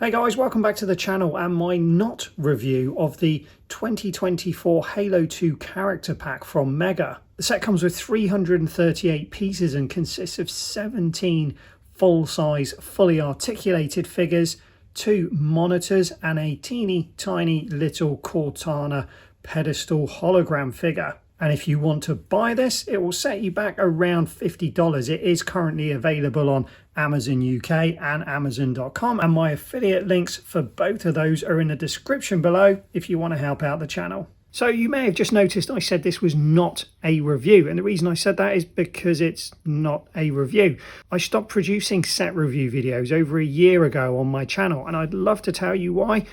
Hey guys, welcome back to the channel and my not review of the 2024 Halo 2 character pack from Mega. The set comes with 338 pieces and consists of 17 full-size, fully articulated figures, 2 monitors and a teeny tiny little Cortana pedestal hologram figure. And if you want to buy this, it will set you back around $50. It is currently available on Amazon UK and Amazon.com. And my affiliate links for both of those are in the description below if you want to help out the channel. So you may have just noticed I said this was not a review. And the reason I said that is because it's not a review. I stopped producing set review videos over a year ago on my channel. And I'd love to tell you why,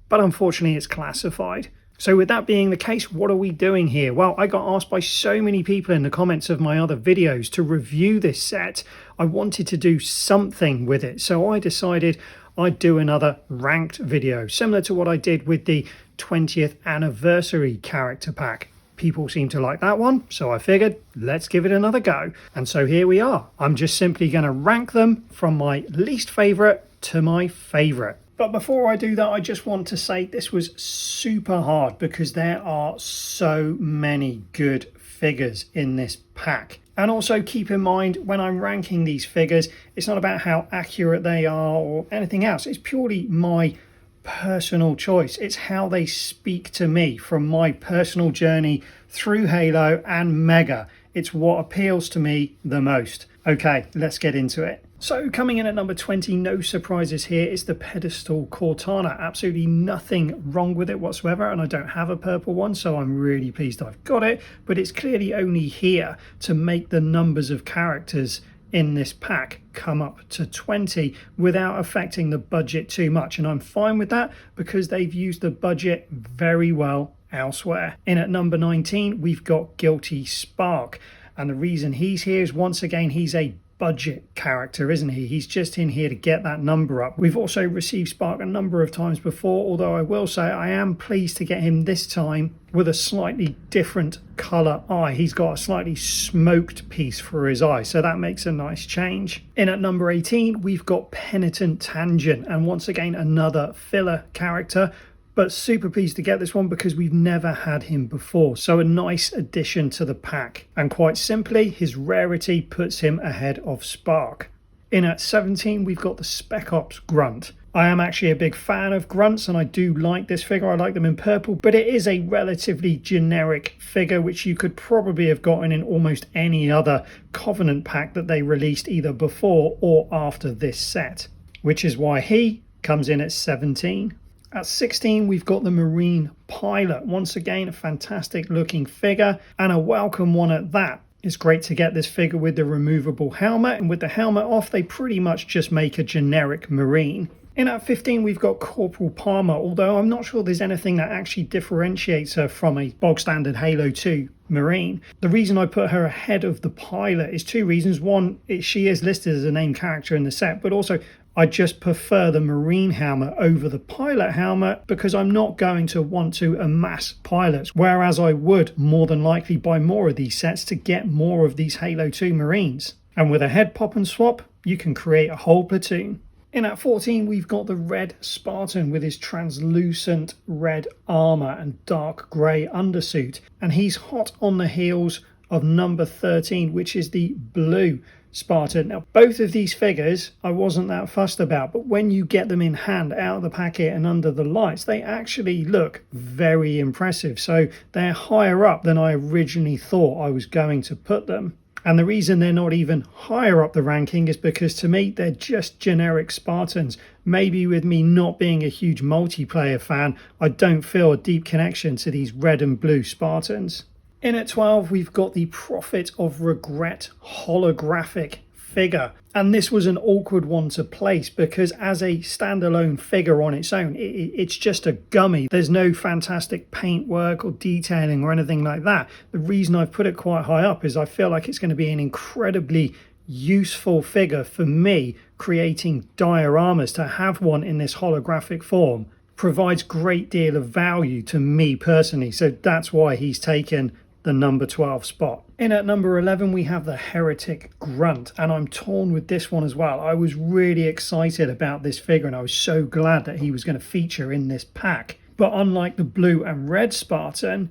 but unfortunately it's classified. So with that being the case, what are we doing here? Well, I got asked by so many people in the comments of my other videos to review this set. I wanted to do something with it. So I decided I'd do another ranked video, similar to what I did with the 20th anniversary character pack. People seem to like that one, so I figured let's give it another go. And so here we are. I'm just simply going to rank them from my least favorite to my favorite. But before I do that, I just want to say this was super hard because there are so many good figures in this pack. And also keep in mind, when I'm ranking these figures, it's not about how accurate they are or anything else. It's purely my personal choice. It's how they speak to me from my personal journey through Halo and Mega. It's what appeals to me the most. Okay, let's get into it. So coming in at number 20, no surprises here, it's the pedestal Cortana. Absolutely nothing wrong with it whatsoever, and I don't have a purple one, so I'm really pleased I've got it, but it's clearly only here to make the numbers of characters in this pack come up to 20 without affecting the budget too much, and I'm fine with that because they've used the budget very well elsewhere. In at number 19, we've got Guilty Spark, and the reason he's here is once again he's a budget character, isn't he? He's just in here to get that number up. We've also received Spark a number of times before, although I will say I am pleased to get him this time with a slightly different colour eye. He's got a slightly smoked piece for his eye, so that makes a nice change. In at number 18, we've got Penitent Tangent, and once again another filler character, but super pleased to get this one because we've never had him before. So a nice addition to the pack. And quite simply, his rarity puts him ahead of Spark. In at 17, we've got the Spec Ops Grunt. I am actually a big fan of grunts and I do like this figure. I like them in purple, but it is a relatively generic figure which you could probably have gotten in almost any other Covenant pack that they released either before or after this set, which is why he comes in at 17. At 16, we've got the Marine Pilot. Once again, a fantastic looking figure and a welcome one at that. It's great to get this figure with the removable helmet, and with the helmet off, they pretty much just make a generic Marine. In at 15, we've got Corporal Palmer, although I'm not sure there's anything that actually differentiates her from a bog standard Halo 2 Marine. The reason I put her ahead of the Pilot is two reasons. One, she is listed as a named character in the set, but also I just prefer the Marine helmet over the Pilot helmet because I'm not going to want to amass pilots, whereas I would more than likely buy more of these sets to get more of these Halo 2 Marines. And with a head pop and swap, you can create a whole platoon. In at 14, we've got the Red Spartan with his translucent red armor and dark grey undersuit. And he's hot on the heels of number 13, which is the Blue Spartan. Now, both of these figures I wasn't that fussed about, but when you get them in hand, out of the packet and under the lights, they actually look very impressive. So they're higher up than I originally thought I was going to put them. And the reason they're not even higher up the ranking is because to me, they're just generic Spartans. Maybe with me not being a huge multiplayer fan, I don't feel a deep connection to these red and blue Spartans. In at 12, we've got the Prophet of Regret holographic figure. And this was an awkward one to place because as a standalone figure on its own, it's just a gummy. There's no fantastic paintwork or detailing or anything like that. The reason I've put it quite high up is I feel like it's going to be an incredibly useful figure for me creating dioramas. To have one in this holographic form provides great deal of value to me personally. So that's why he's taken the number 12 spot. In at number 11 we have the Heretic Grunt, and I'm torn with this one as well. I was really excited about this figure and I was so glad that he was going to feature in this pack. But unlike the blue and red Spartan,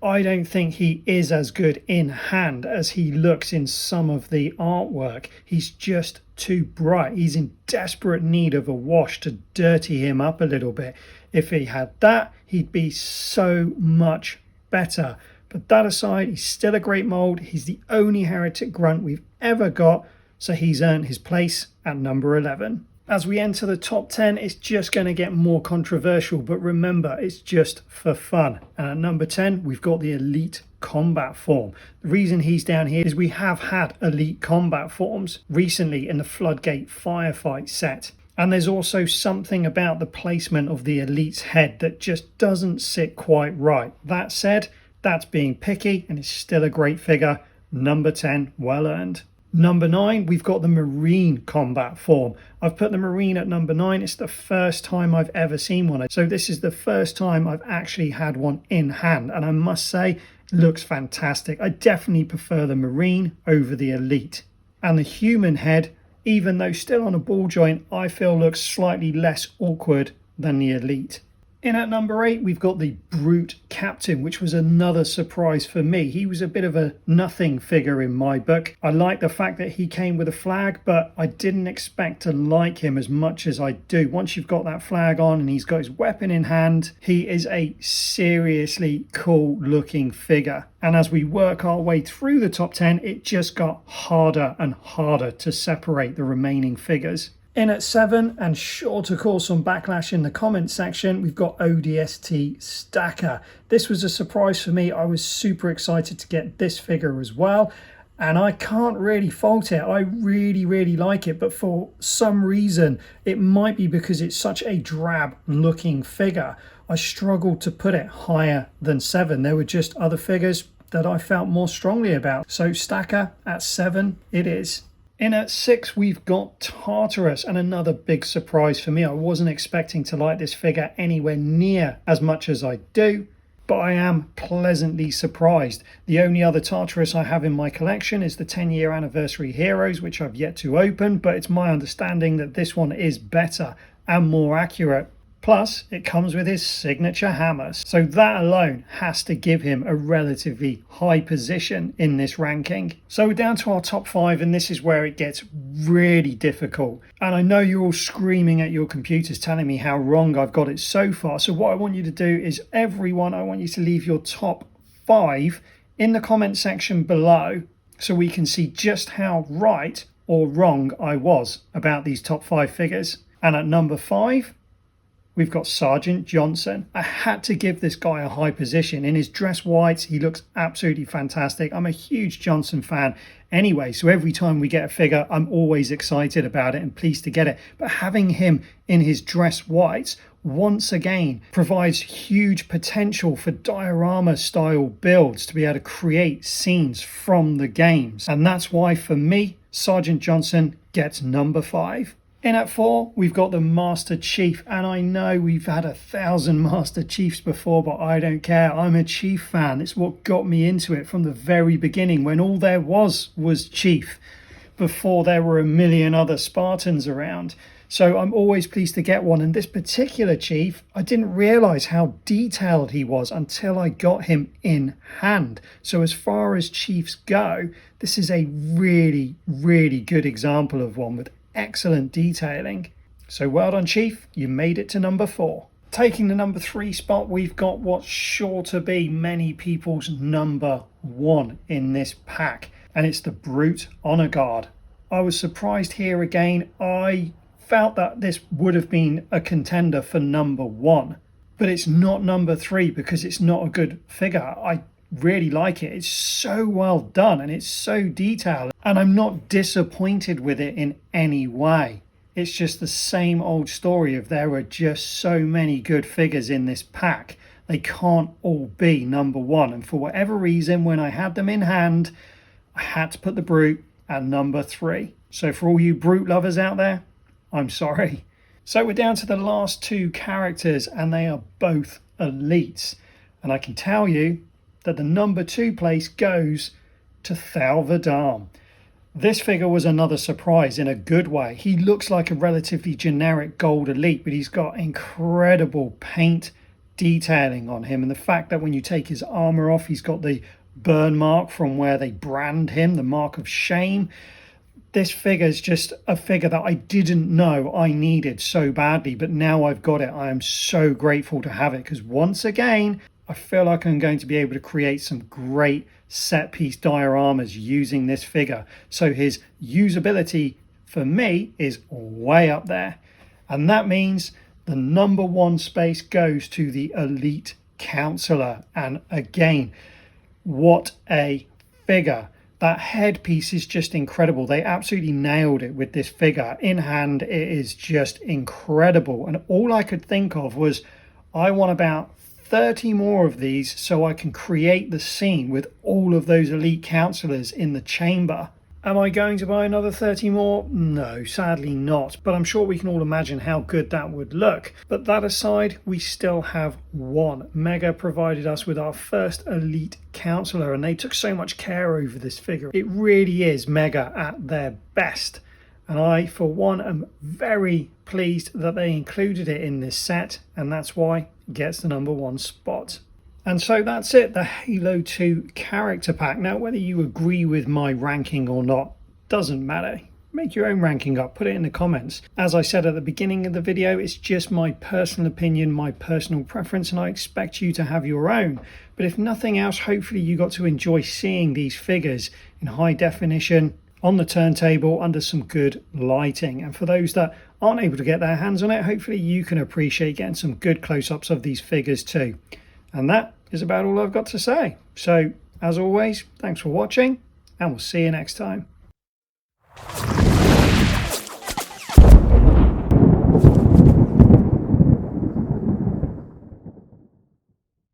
I don't think he is as good in hand as he looks in some of the artwork. He's just too bright. He's in desperate need of a wash to dirty him up a little bit. If he had that, he'd be so much better. But that aside, he's still a great mold. He's the only Heretic Grunt we've ever got, so he's earned his place at number 11. As we enter the top 10, it's just going to get more controversial, but remember, it's just for fun. And at number 10, we've got the Elite Combat Form. The reason he's down here is we have had Elite Combat Forms recently in the Floodgate Firefight set. And there's also something about the placement of the Elite's head that just doesn't sit quite right. That said, that's being picky and it's still a great figure. Number 10, well earned. Number 9, we've got the Marine Combat Form. I've put the Marine at number 9. It's the first time I've ever seen one. So this is the first time I've actually had one in hand. And I must say, it looks fantastic. I definitely prefer the Marine over the Elite. And the human head, even though still on a ball joint, I feel looks slightly less awkward than the Elite. In at number 8, we've got the Brute Captain, which was another surprise for me. He was a bit of a nothing figure in my book. I like the fact that he came with a flag, but I didn't expect to like him as much as I do. Once you've got that flag on and he's got his weapon in hand, he is a seriously cool looking figure. And as we work our way through the top 10, it just got harder and harder to separate the remaining figures. In at 7, and sure to cause some backlash in the comments section, we've got ODST Stacker. This was a surprise for me. I was super excited to get this figure as well, and I can't really fault it. I really like it, but for some reason, it might be because it's such a drab looking figure, I struggled to put it higher than 7. There were just other figures that I felt more strongly about. So Stacker at 7 it is. In at 6, we've got Tartarus, and another big surprise for me. I wasn't expecting to like this figure anywhere near as much as I do, but I am pleasantly surprised. The only other Tartarus I have in my collection is the 10-year anniversary Heroes, which I've yet to open, but it's my understanding that this one is better and more accurate. Plus, it comes with his signature hammers. So that alone has to give him a relatively high position in this ranking. So we're down to our top 5, and this is where it gets really difficult. And I know you're all screaming at your computers telling me how wrong I've got it so far. So what I want you to do is, everyone, I want you to leave your top 5 in the comment section below so we can see just how right or wrong I was about these top 5 figures. And at number 5, we've got Sergeant Johnson. I had to give this guy a high position. In his dress whites, he looks absolutely fantastic. I'm a huge Johnson fan anyway, so every time we get a figure, I'm always excited about it and pleased to get it. But having him in his dress whites, once again, provides huge potential for diorama style builds to be able to create scenes from the games. And that's why, for me, Sergeant Johnson gets number 5. In at 4, we've got the Master Chief, and I know we've had 1,000 Master Chiefs before, but I don't care. I'm a Chief fan. It's what got me into it from the very beginning, when all there was Chief, before there were a million other Spartans around. So I'm always pleased to get one, and this particular Chief, I didn't realise how detailed he was until I got him in hand. So as far as Chiefs go, this is a really good example of one with excellent detailing. So well done, Chief, you made it to number 4. Taking the number 3 spot, we've got what's sure to be many people's number 1 in this pack, and it's the Brute Honor Guard. I was surprised here again. I felt that this would have been a contender for number 1, but it's not number 3 because it's not a good figure. I really like it. It's so well done and it's so detailed, and I'm not disappointed with it in any way. It's just the same old story of there are just so many good figures in this pack. They can't all be number 1, and for whatever reason, when I had them in hand, I had to put the Brute at number 3. So for all you Brute lovers out there, I'm sorry. So we're down to the last 2 characters, and they are both elites, and I can tell you that the number 2 place goes to Thalvadam. This figure was another surprise in a good way. He looks like a relatively generic gold elite, but he's got incredible paint detailing on him, and the fact that when you take his armor off, he's got the burn mark from where they brand him, the mark of shame. This figure is just a figure that I didn't know I needed so badly, but now I've got it. I am so grateful to have it, because once again, I feel like I'm going to be able to create some great set piece dioramas using this figure. So his usability for me is way up there. And that means the number 1 space goes to the Elite Counselor. And again, what a figure. That headpiece is just incredible. They absolutely nailed it with this figure. In hand, it is just incredible. And all I could think of was, I want about 30 more of these so I can create the scene with all of those elite counselors in the chamber. Am I going to buy another 30 more? No, sadly not, but I'm sure we can all imagine how good that would look. But that aside, we still have one. Mega provided us with our first elite counselor, and they took so much care over this figure. It really is Mega at their best. And I, for one, am very pleased that they included it in this set, and that's why it gets the number 1 spot. And so that's it, the Halo 2 character pack. Now, whether you agree with my ranking or not, doesn't matter. Make your own ranking up, put it in the comments. As I said at the beginning of the video, it's just my personal opinion, my personal preference, and I expect you to have your own. But if nothing else, hopefully you got to enjoy seeing these figures in high definition, on the turntable, under some good lighting. And for those that aren't able to get their hands on it, hopefully you can appreciate getting some good close-ups of these figures too. And that is about all I've got to say. So, as always, thanks for watching, and we'll see you next time.